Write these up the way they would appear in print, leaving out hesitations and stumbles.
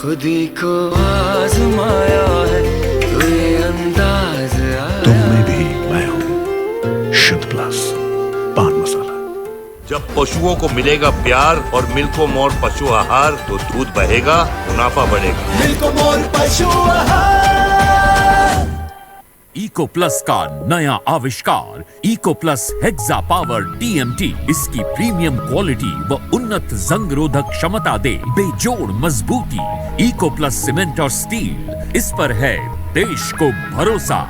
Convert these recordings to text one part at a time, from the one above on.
खुद ही को आजमाया है तो ये अंदाज आया। तुम में भी मैं हूँ शुद्ध प्लस पान मसाला। जब पशुओं को मिलेगा प्यार और मिल्को मोर पशु आहार तो दूध बहेगा, मुनाफा बढ़ेगा। मिल्को मोर पशु आहार। इको प्लस का नया आविष्कार eco plus hexa power TMT इसकी प्रीमियम क्वालिटी व उन्नत जंग रोधक क्षमता दे बेजोड़ मजबूती। इको प्लस सीमेंट और स्टील, इस पर है देश को भरोसा।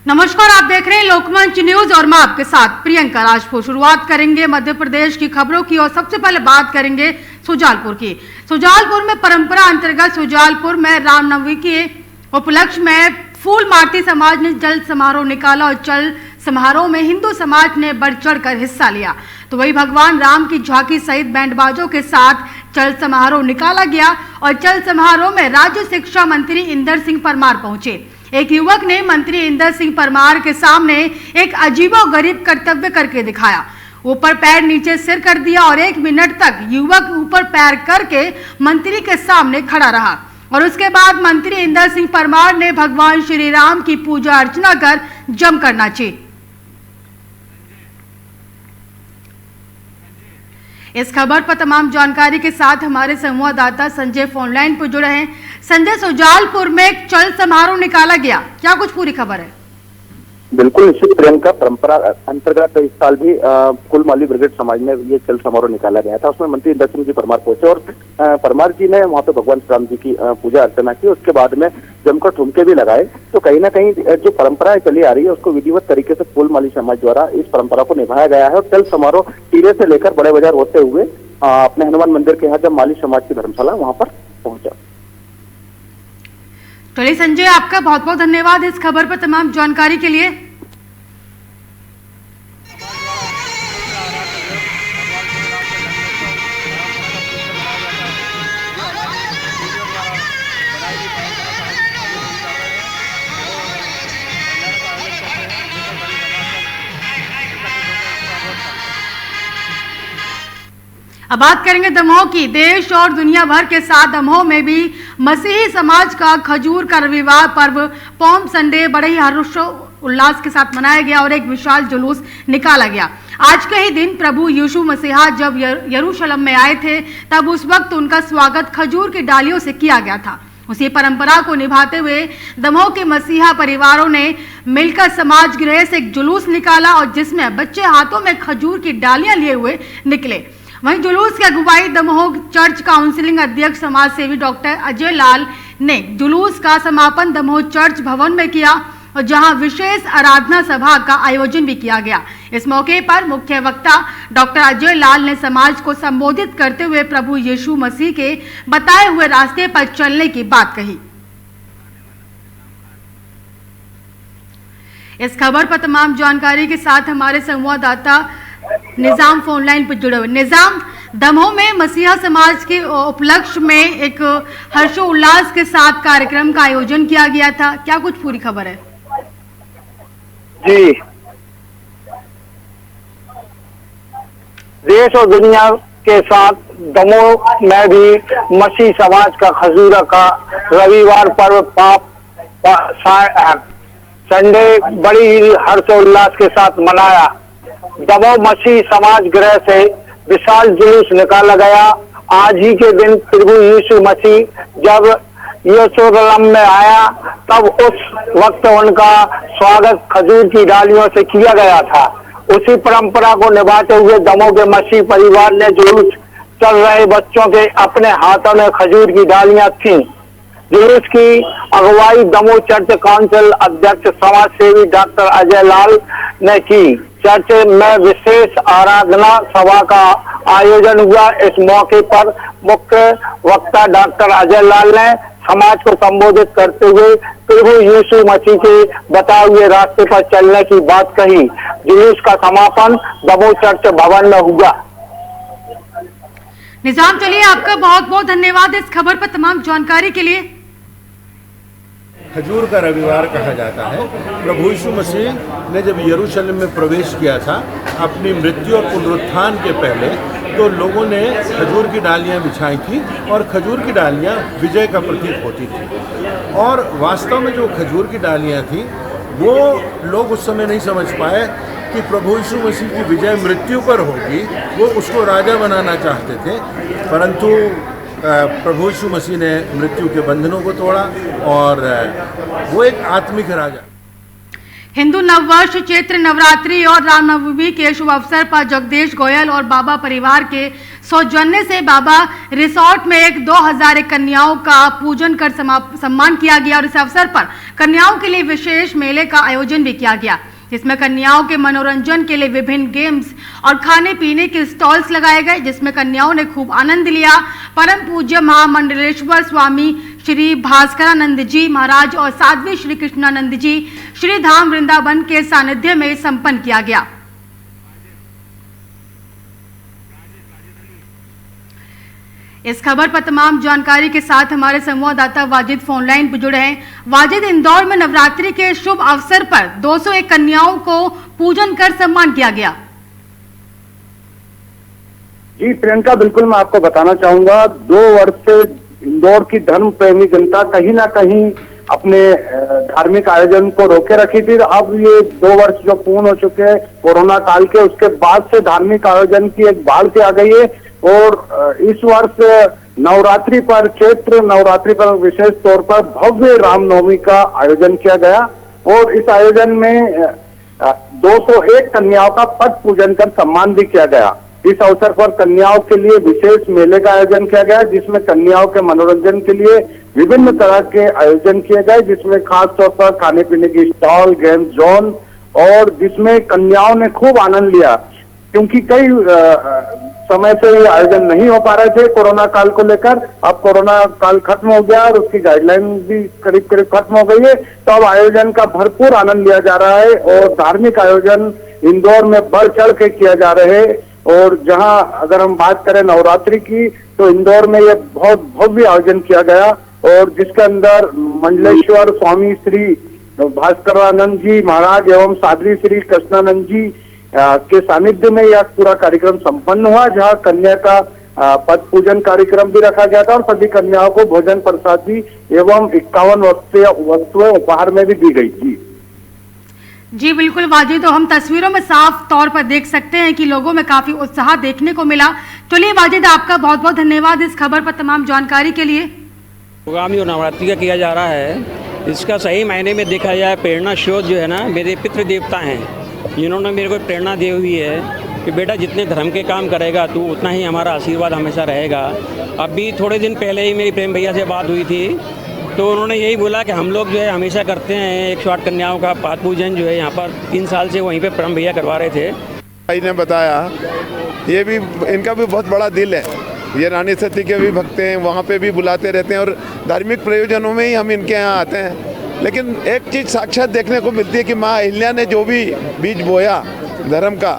नमस्कार, आप देख रहे हैं लोकमंच न्यूज और मैं आपके साथ प्रियंका राजपूत। शुरुआत करेंगे मध्य प्रदेश की खबरों की और सबसे पहले बात करेंगे सुजालपुर की। सुजालपुर में परंपरा अंतर्गत सुजालपुर में रामनवमी के उपलक्ष्य में फूल मारती समाज ने जल समारोह निकाला और जल समारोह में हिंदू समाज ने बढ़ चढ़कर हिस्सा लिया। तो वही भगवान राम की झांकी सहित बैंडबाजों के साथ जल समारोह निकाला गया और जल समारोह में राज्य शिक्षा मंत्री इंदर सिंह परमार पहुंचे। एक युवक ने मंत्री इंदर सिंह परमार के सामने एक अजीबोगरीब कर्तव्य करके दिखाया। ऊपर पैर नीचे सिर कर दिया और 1 मिनट तक युवक ऊपर पैर करके मंत्री के सामने खड़ा रहा और उसके बाद मंत्री इंदर सिंह परमार ने भगवान श्री राम की पूजा अर्चना कर जमकर नाचे। इस खबर पर तमाम जानकारी के साथ हमारे संवाददाता संजय फोनलाइन पर जुड़े हैं। संजय, सुजालपुर में एक चल समारोह निकाला गया, क्या कुछ पूरी खबर है? बिल्कुल निश्चित प्रियंका, परंपरा अंतर्गत इस साल भी कुलमाली ब्रिगेड समाज में ये चल समारोह निकाला गया था। उसमें मंत्री इंदर सिंह जी परमार पहुंचे और परमार जी ने वहां पे भगवान श्री राम जी की पूजा अर्चना की। उसके बाद में जमकर ठुमके भी लगाए। तो कहीं ना कहीं जो परंपरा चली आ रही है उसको विधिवत तरीके से कुलमाली समाज द्वारा इस परंपरा को निभाया गया है। और चल समारोह टीरे से लेकर बड़े बाजार होते हुए अपने हनुमान मंदिर के यहाँ जब माली समाज की धर्मशाला वहां पर पहुंचा। चलिए संजय, आपका बहुत बहुत धन्यवाद इस खबर पर तमाम जानकारी के लिए। अब बात करेंगे दमोह की। देश और दुनिया भर के साथ दमोह में भी मसीही समाज का खजूर का रविवार पर्व पॉम संडे बड़े ही हर्ष उल्लास के साथ मनाया गया और एक विशाल जुलूस निकाला गया। आज के ही दिन प्रभु यीशु मसीहा जब यरूशलेम में आए थे तब उस वक्त उनका स्वागत खजूर की डालियों से किया गया था। उसी परंपरा को निभाते हुए दमोह के मसीहा परिवारों ने मिलकर समाज गृह से एक जुलूस निकाला और जिसमें बच्चे हाथों में खजूर की डालियां लिए हुए निकले। वहीं जुलूस की अगुवाई दमोह चर्च काउंसिलिंग अध्यक्ष समाज सेवी डॉक्टर अजय लाल ने जुलूस का समापन दमोह चर्च भवन में किया और जहां विशेष आराधना सभा का आयोजन भी किया गया। इस मौके पर मुख्य वक्ता डॉक्टर अजय लाल ने समाज को संबोधित करते हुए प्रभु यीशु मसीह के बताए हुए रास्ते पर चलने की बात कही। इस खबर पर तमाम जानकारी के साथ हमारे संवाददाता निजाम फोनलाइन पर जुड़े हुए। निजाम, दमोह में मसीहा समाज के उपलक्ष्य में एक हर्षोल्लास के साथ कार्यक्रम का आयोजन किया गया था, क्या कुछ पूरी खबर है? जी, देश और दुनिया के साथ दमोह में भी मसीह समाज का खजूरा का रविवार पर्व संडे बड़ी ही हर्षोल्लास के साथ मनाया। दमोह मसीह समाज गृह से विशाल जुलूस निकाला गया। आज ही के दिन प्रभु यीशु मसीह जब यरूशलेम में आया तब उस वक्त उनका स्वागत खजूर की डालियों से किया गया था। उसी परंपरा को निभाते हुए दमोह के मसीह परिवार ने जुलूस चल रहे बच्चों के अपने हाथों में खजूर की डालियां थीं। जुलूस की अगुवाई दमोह चर्च काउंसिल अध्यक्ष समाज सेवी डॉक्टर अजय लाल ने की। चर्च में विशेष आराधना सभा का आयोजन हुआ। इस मौके पर मुख्य वक्ता डॉक्टर अजय लाल ने समाज को संबोधित करते हुए प्रभु यीशु मसीह के बताए हुए रास्ते पर चलने की बात कही। जुलूस का समापन दमोह चर्च भवन में हुआ। निजाम, चलिए आपका बहुत बहुत धन्यवाद इस खबर पर तमाम जानकारी के लिए। खजूर का रविवार कहा जाता है। प्रभु यीशु मसीह ने जब यरूशलेम में प्रवेश किया था अपनी मृत्यु और पुनरुत्थान के पहले, तो लोगों ने खजूर की डालियाँ बिछाई थी और खजूर की डालियाँ विजय का प्रतीक होती थी। और वास्तव में जो खजूर की डालियाँ थी वो लोग उस समय नहीं समझ पाए कि प्रभु यीशु मसीह की विजय मृत्यु पर होगी। वो उसको राजा बनाना चाहते थे, परंतु प्रभु यीशु मसीह ने मृत्यु के बंधनों को तोड़ा और वो एक आत्मिक राजा। हिंदू नववर्ष, चैत्र नवरात्रि और रामनवमी के शुभ अवसर पर जगदीश गोयल और बाबा परिवार के सौजन्य से बाबा रिसोर्ट में 2000 कन्याओं का पूजन कर सम्मान किया गया और इस अवसर पर कन्याओं के लिए विशेष मेले का आयोजन भी किया गया, जिसमें कन्याओं के मनोरंजन के लिए विभिन्न गेम्स और खाने पीने के स्टॉल्स लगाए गए, जिसमें कन्याओं ने खूब आनंद लिया। परम पूज्य महामंडलेश्वर स्वामी श्री भास्करानंद जी महाराज और साध्वी श्री कृष्णानंद जी श्री धाम वृंदावन के सानिध्य में संपन्न किया गया। इस खबर पर तमाम जानकारी के साथ हमारे संवाददाता वाजिद फोन लाइन पर जुड़े हैं। वाजिद, इंदौर में नवरात्रि के शुभ अवसर पर 201 कन्याओं को पूजन कर सम्मान किया गया। जी प्रियंका, बिल्कुल मैं आपको बताना चाहूंगा, 2 वर्ष से इंदौर की धर्म प्रेमी जनता कहीं ना कहीं अपने धार्मिक आयोजन को रोके रखी थी। अब ये 2 वर्ष जो पूर्ण हो चुके हैं कोरोना काल के, उसके बाद से धार्मिक आयोजन की एक बाढ़ से आ गई है। और इस वर्ष नवरात्रि पर, चैत्र नवरात्रि पर विशेष तौर पर भव्य रामनवमी का आयोजन किया गया और इस आयोजन में 201 कन्याओं का पद पूजन कर सम्मान भी किया गया। इस अवसर पर कन्याओं के लिए विशेष मेले का आयोजन किया गया, जिसमें कन्याओं के मनोरंजन के लिए विभिन्न तरह के आयोजन किए गए, जिसमें खास तौर पर खाने पीने की स्टॉल, गेम जोन, और जिसमें कन्याओं ने खूब आनंद लिया, क्योंकि कई समय से ये आयोजन नहीं हो पा रहे थे कोरोना काल को लेकर। अब कोरोना काल खत्म हो गया और उसकी गाइडलाइन भी करीब करीब खत्म हो गई है, तो अब आयोजन का भरपूर आनंद लिया जा रहा है और धार्मिक आयोजन इंदौर में बढ़ चढ़ के किया जा रहे हैं। और जहां अगर हम बात करें नवरात्रि की, तो इंदौर में ये बहुत भव्य आयोजन किया गया और जिसके अंदर मंडलेश्वर स्वामी श्री भास्करानंद जी महाराज एवं साध्वी श्री कृष्णानंद जी के सानिध्य में यह पूरा कार्यक्रम संपन्न हुआ, जहां कन्या का पद पूजन कार्यक्रम भी रखा गया था और सभी कन्याओं को भोजन प्रसादी एवं 51 वस्तुएं उपहार में भी दी गई थी। जी बिल्कुल वाजिद, तो हम तस्वीरों में साफ तौर पर देख सकते हैं कि लोगों में काफी उत्साह देखने को मिला। चलिए वाजिद, आपका बहुत बहुत धन्यवाद इस खबर पर तमाम जानकारी के लिए। प्रोग्राम जो नवरात्रि का किया जा रहा है, इसका सही मायने में देखा जाए प्रेरणा स्रोत जो है ना, मेरे पितृ देवता हैं, जिन्होंने मेरे को प्रेरणा दी हुई है कि बेटा जितने धर्म के काम करेगा तू, उतना ही हमारा आशीर्वाद हमेशा रहेगा। अभी थोड़े दिन पहले ही मेरी प्रेम भैया से बात हुई थी, तो उन्होंने यही बोला कि हम लोग जो है हमेशा करते हैं 108 कन्याओं का पाद पूजन जो है यहाँ पर 3 साल से वहीं पे प्रेम भैया करवा रहे थे। भाई ने बताया, ये भी इनका भी बहुत बड़ा दिल है, ये रानी सती के भी भक्त हैं, वहाँ पे भी बुलाते रहते हैं और धार्मिक प्रयोजनों में ही हम इनके यहाँ आते हैं। लेकिन एक चीज़ साक्षात देखने को मिलती है कि माँ अहिल्या ने जो भी बीज बोया धर्म का,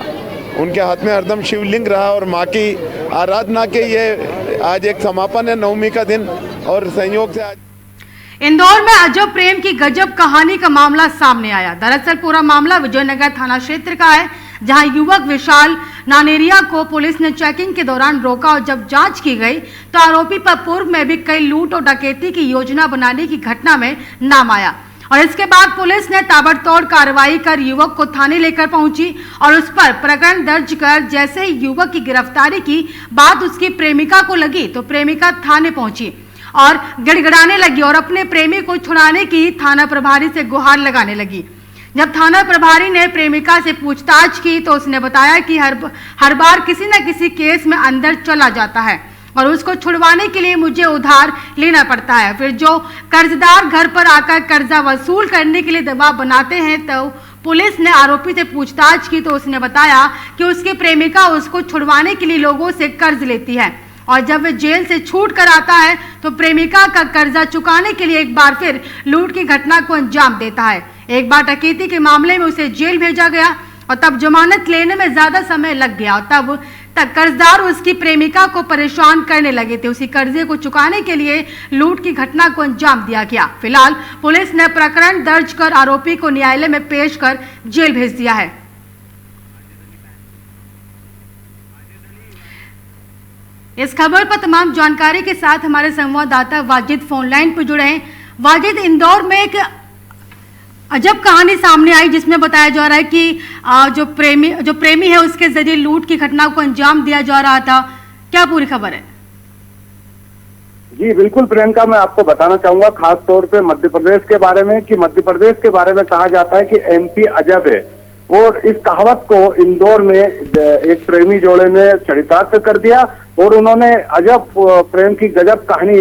उनके हाथ में हरदम शिवलिंग रहा और माँ की आराधना के ये आज एक समापन है नवमी का दिन और संयोग से आज इंदौर में अजब प्रेम की गजब कहानी का मामला सामने आया। दरअसल पूरा मामला विजयनगर थाना क्षेत्र का है, जहां युवक विशाल नानेरिया को पुलिस ने चेकिंग के दौरान रोका और जब जांच की गई तो आरोपी पर पूर्व में भी कई लूट और डकैती की योजना बनाने की घटना में नाम आया और इसके बाद पुलिस ने ताबड़तोड़ कार्रवाई कर युवक को थाने लेकर पहुंची और उस पर प्रकरण दर्ज कर जैसे ही युवक की गिरफ्तारी की बात उसकी प्रेमिका को लगी तो प्रेमिका थाने पहुंची और गिड़गिड़ाने लगी और अपने प्रेमी को छुड़ाने की थाना प्रभारी से गुहार लगाने लगी। जब थाना प्रभारी ने प्रेमिका से पूछताछ की तो उसने बताया कि हर बार किसी न किसी केस में अंदर चला जाता है और उसको छुड़वाने के लिए मुझे उधार लेना पड़ता है। फिर जो कर्जदार घर पर आकर कर्जा वसूल करने के लिए दबाव बनाते हैं, तो पुलिस ने आरोपी से पूछताछ की तो उसने बताया कि उसकी प्रेमिका उसको छुड़वाने के लिए लोगों से कर्ज लेती है और जब वह जेल से छूट कर आता है तो प्रेमिका का कर्जा चुकाने के लिए एक बार फिर लूट की घटना को अंजाम देता है। एक बार डकैती के मामले में उसे जेल भेजा गया और तब जमानत लेने में ज्यादा समय लग गया और तब तक कर्जदार उसकी प्रेमिका को परेशान करने लगे थे। उसी कर्जे को चुकाने के लिए लूट की घटना को अंजाम दिया गया। फिलहाल पुलिस ने प्रकरण दर्ज कर आरोपी को न्यायालय में पेश कर जेल भेज दिया है। इस खबर पर तमाम जानकारी के साथ हमारे संवाददाता वाजिद फोन लाइन पर जुड़े हैं। वाजिद, इंदौर में एक अजब कहानी सामने आई जिसमें बताया जा रहा है कि जो प्रेमी है उसके जरिए लूट की घटना को अंजाम दिया जा रहा था। क्या पूरी खबर है? जी बिल्कुल प्रियंका, मैं आपको बताना चाहूंगा खास तौर पे मध्य प्रदेश के बारे में कि मध्य प्रदेश के बारे में कहा जाता है कि एमपी अजब है, और इस कहावत को इंदौर में एक प्रेमी जोड़े ने चरितार्थ कर दिया और उन्होंने अजब प्रेम की गजब कहानी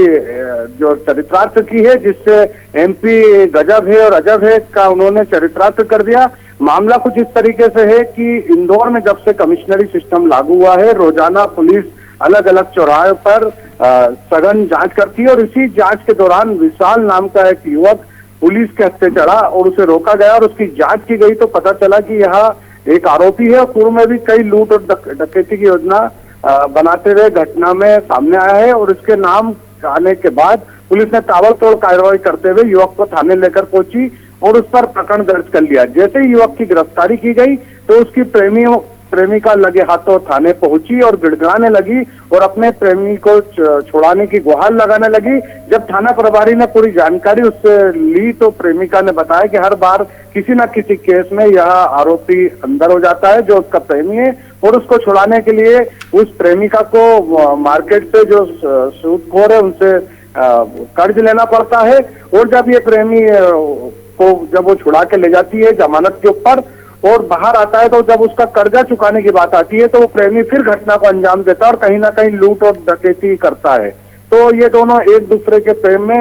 जो चरितार्थ की है, जिससे एमपी गजब है और अजब है का उन्होंने चरितार्थ कर दिया। मामला कुछ इस तरीके से है कि इंदौर में जब से कमिश्नरी सिस्टम लागू हुआ है, रोजाना पुलिस अलग अलग चौराहे पर सघन जांच करती है, और इसी जांच के दौरान विशाल नाम का एक युवक पुलिस के हत्थे चढ़ा और उसे रोका गया और उसकी जांच की गई तो पता चला कि यह एक आरोपी है। पूर्व में भी कई लूट और डकैती की योजना बनाते हुए घटना में सामने आया है, और इसके नाम आने के बाद पुलिस ने ताबड़तोड़ कार्रवाई करते हुए युवक को थाने लेकर पहुंची और उस पर प्रकरण दर्ज कर लिया। जैसे ही युवक की गिरफ्तारी की गई तो उसकी प्रेमिका लगे हाथों थाने पहुंची और गिड़गिड़ाने लगी और अपने प्रेमी को छुड़ाने की गुहार लगाने लगी। जब थाना प्रभारी ने पूरी जानकारी उससे ली तो प्रेमिका ने बताया कि हर बार किसी न किसी केस में यह आरोपी अंदर हो जाता है जो उसका प्रेमी है, और उसको छुड़ाने के लिए उस प्रेमिका को मार्केट से जो सूदखोर है उनसे कर्ज लेना पड़ता है, और जब ये प्रेमी को जब वो छुड़ा के ले जाती है जमानत के ऊपर और बाहर आता है, तो जब उसका कर्जा चुकाने की बात आती है तो वो प्रेमी फिर घटना को अंजाम देता है और कहीं ना कहीं लूट और डकैती करता है। तो ये दोनों एक दूसरे के प्रेम में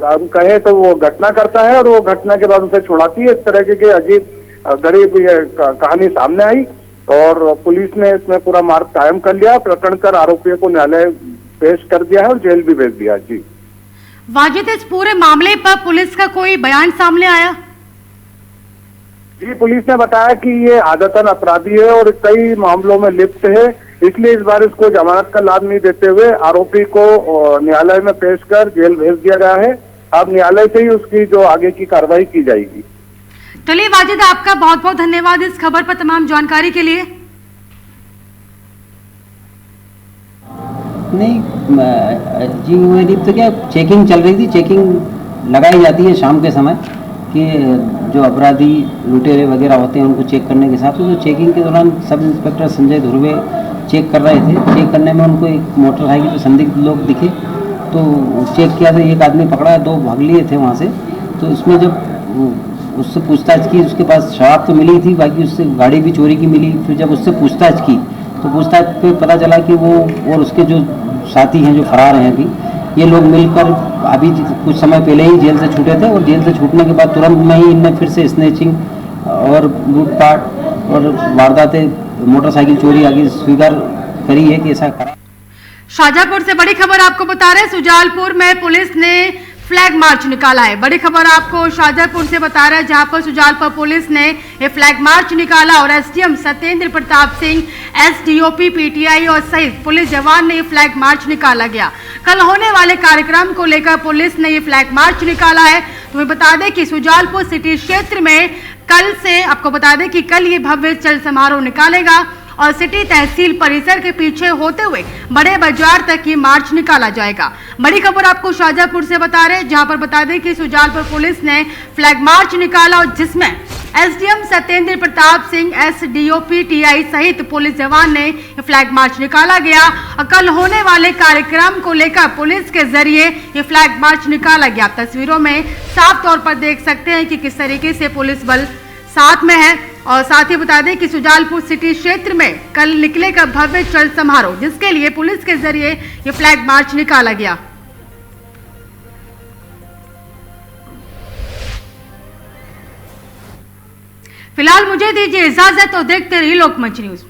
हम कहे तो वो घटना करता है और वो घटना के बाद उसे छुड़ाती है। इस तरह की अजीब गरीब ये कहानी सामने आई और पुलिस ने इसमें पूरा मार्ग कायम कर लिया, प्रकरण कर आरोपियों को न्यायालय पेश कर दिया है और जेल भी भेज दिया। जी वाजिद, इस पूरे मामले पर पुलिस का कोई बयान सामने आया? जी, पुलिस ने बताया कि ये आदतन अपराधी है और कई मामलों में लिप्त है, इसलिए इस बार इसको जमानत का लाभ नहीं देते हुए आरोपी को न्यायालय में पेश कर जेल भेज दिया गया है। अब न्यायालय से ही उसकी जो आगे की कार्रवाई की जाएगी। चलिए वाजिद, आपका बहुत बहुत धन्यवाद इस खबर पर तमाम जानकारी के लिए। नहीं जी, मेरी तो क्या चेकिंग चल रही थी, चेकिंग लगाई जाती है शाम के समय कि जो अपराधी लुटेरे वगैरह होते हैं उनको चेक करने के साथ, तो चेकिंग के दौरान sub inspector Sanjay Dhruve check कर रहे थे। चेक करने में उनको एक मोटरसाइकिल पर संदिग्ध लोग दिखे तो चेक किया, तो एक आदमी पकड़ा, दो भाग लिए थे वहाँ से। तो उसमें जब उससे पूछताछ की, उसके पास शराब तो मिली थी, बाकी उससे गाड़ी भी चोरी की मिली। फिर जब उससे पूछताछ की तो पूछताछ पे पता चला कि वो और उसके जो साथी हैं जो फरार हैं अभी, ये लोग मिलकर अभी कुछ समय पहले ही जेल से छूटे थे, और जेल से छूटने के बाद तुरंत में ही इनने फिर से स्नैचिंग और लूटपाट और वारदातें मोटरसाइकिल चोरी आदि स्वीकार करी है कि ऐसा करा। शाजापुर से बड़ी खबर आपको बता रहे हैं, सुजालपुर में पुलिस ने फ्लैग मार्च निकाला है। बड़ी खबर आपको शाजापुर से बता रहे हैं, जहां पर सुजालपुर पुलिस ने ये फ्लैग मार्च निकाला और SDM Satyendra Pratap Singh, SDOP PTI और सहित पुलिस जवान ने ये फ्लैग मार्च निकाला गया। कल होने वाले कार्यक्रम को लेकर पुलिस ने ये फ्लैग मार्च निकाला है। तुम्हें बता दें कि सुजालपुर सिटी क्षेत्र में कल से, आपको बता दें कि कल ये भव्य चल समारोह निकालेगा और सिटी तहसील परिसर के पीछे होते हुए बड़े बाजार तक ये मार्च निकाला जाएगा। बड़ी खबर आपको शाजापुर से बता रहे हैं, जहां पर बता दें कि सुजालपुर पुलिस ने फ्लैग मार्च निकाला और जिसमें SDM Satyendra Pratap Singh, SDOP TI सहित पुलिस जवान ने फ्लैग मार्च निकाला गया। और कल होने वाले कार्यक्रम को लेकर पुलिस के जरिए ये फ्लैग मार्च निकाला गया। तस्वीरों में साफ तौर पर देख सकते हैं कि किस तरीके से पुलिस बल साथ में है। और साथ ही बता दें कि सुजालपुर सिटी क्षेत्र में कल निकलेगा भव्य चल समारोह, जिसके लिए पुलिस के जरिए ये फ्लैग मार्च निकाला गया। फिलहाल मुझे दीजिए इजाजत, तो देखते रहिए लोकमंच न्यूज।